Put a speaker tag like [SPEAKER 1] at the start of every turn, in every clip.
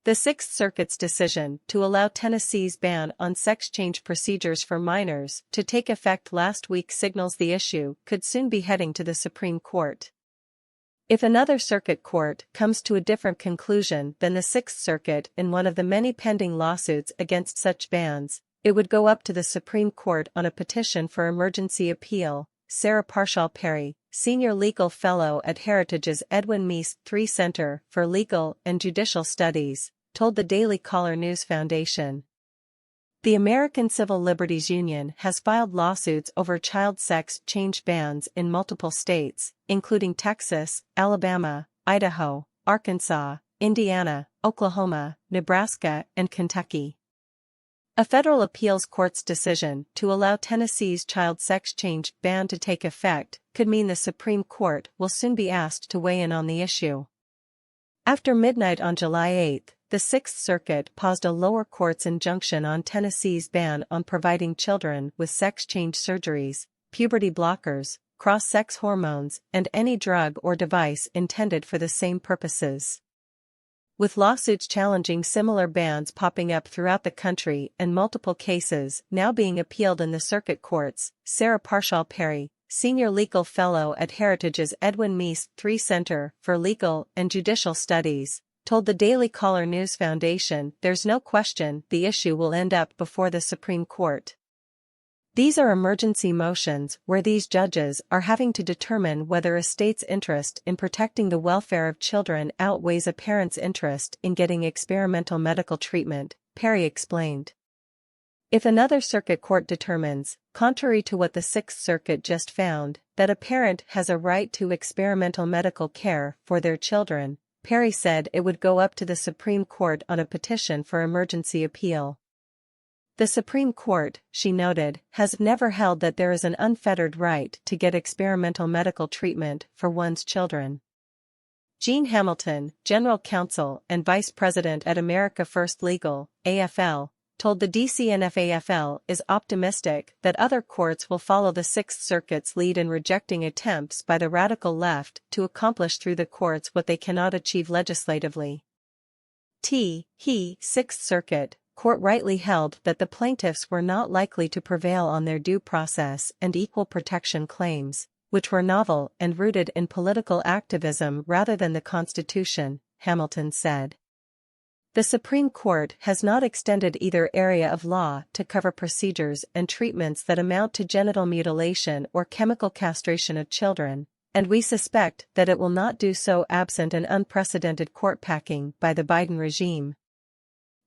[SPEAKER 1] The Sixth Circuit's decision to allow Tennessee's ban on sex change procedures for minors to take effect last week signals the issue could soon be heading to the Supreme Court. If another circuit court comes to a different conclusion than the Sixth Circuit in one of the many pending lawsuits against such bans, it would go up to the Supreme Court on a petition for emergency appeal. Sarah Parshall-Perry, Senior Legal Fellow at Heritage's Edwin Meese III Center for Legal and Judicial Studies, told the Daily Caller News Foundation. The American Civil Liberties Union has filed lawsuits over child sex change bans in multiple states, including Texas, Alabama, Idaho, Arkansas, Indiana, Oklahoma, Nebraska, and Kentucky. A federal appeals court's decision to allow Tennessee's child sex change ban to take effect could mean the Supreme Court will soon be asked to weigh in on the issue. After midnight on July 8, the Sixth Circuit paused a lower court's injunction on Tennessee's ban on providing children with sex change surgeries, puberty blockers, cross-sex hormones, and any drug or device intended for the same purposes. With lawsuits challenging similar bans popping up throughout the country and multiple cases now being appealed in the circuit courts, Sarah Parshall-Perry, Senior Legal Fellow at Heritage's Edwin Meese III Center for Legal and Judicial Studies, told the Daily Caller News Foundation there's no question the issue will end up before the Supreme Court. These are emergency motions where these judges are having to determine whether a state's interest in protecting the welfare of children outweighs a parent's interest in getting experimental medical treatment, Perry explained. If another circuit court determines, contrary to what the Sixth Circuit just found, that a parent has a right to experimental medical care for their children, Perry said it would go up to the Supreme Court on a petition for emergency appeal. The Supreme Court, she noted, has never held that there is an unfettered right to get experimental medical treatment for one's children. Jean Hamilton, General Counsel and Vice President at America First Legal, AFL, told the DCNF-AFL is optimistic that other courts will follow the Sixth Circuit's lead in rejecting attempts by the radical left to accomplish through the courts what they cannot achieve legislatively. Sixth Circuit Court rightly held that the plaintiffs were not likely to prevail on their due process and equal protection claims, which were novel and rooted in political activism rather than the Constitution, Hamilton said. The Supreme Court has not extended either area of law to cover procedures and treatments that amount to genital mutilation or chemical castration of children, and we suspect that it will not do so absent an unprecedented court packing by the Biden regime.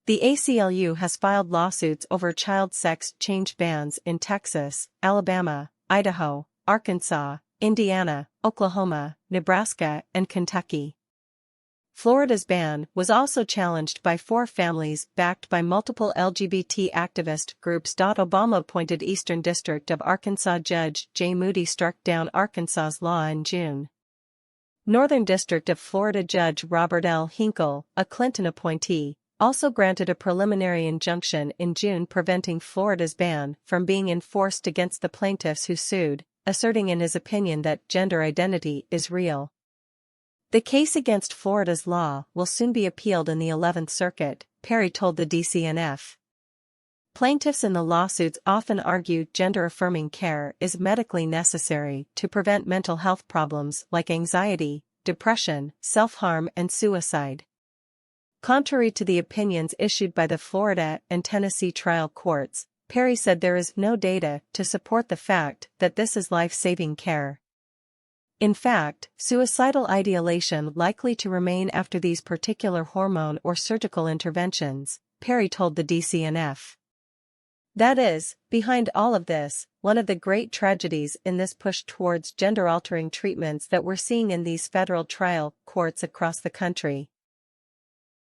[SPEAKER 1] The ACLU has filed lawsuits over child sex change bans in Texas, Alabama, Idaho, Arkansas, Indiana, Oklahoma, Nebraska, and Kentucky. Florida's ban was also challenged by 4 families backed by multiple LGBT activist groups. Obama-appointed Eastern District of Arkansas Judge Jay Moody struck down Arkansas's law in June. Northern District of Florida Judge Robert L. Hinkle, a Clinton appointee, also granted a preliminary injunction in June preventing Florida's ban from being enforced against the plaintiffs who sued, asserting in his opinion that gender identity is real. The case against Florida's law will soon be appealed in the 11th Circuit, Perry told the DCNF. Plaintiffs in the lawsuits often argue gender-affirming care is medically necessary to prevent mental health problems like anxiety, depression, self-harm and suicide. Contrary to the opinions issued by the Florida and Tennessee trial courts, Perry said there is no data to support the fact that this is life-saving care. In fact, suicidal ideation likely to remain after these particular hormone or surgical interventions, Perry told the DCNF. That is, behind all of this, one of the great tragedies in this push towards gender-altering treatments that we're seeing in these federal trial courts across the country,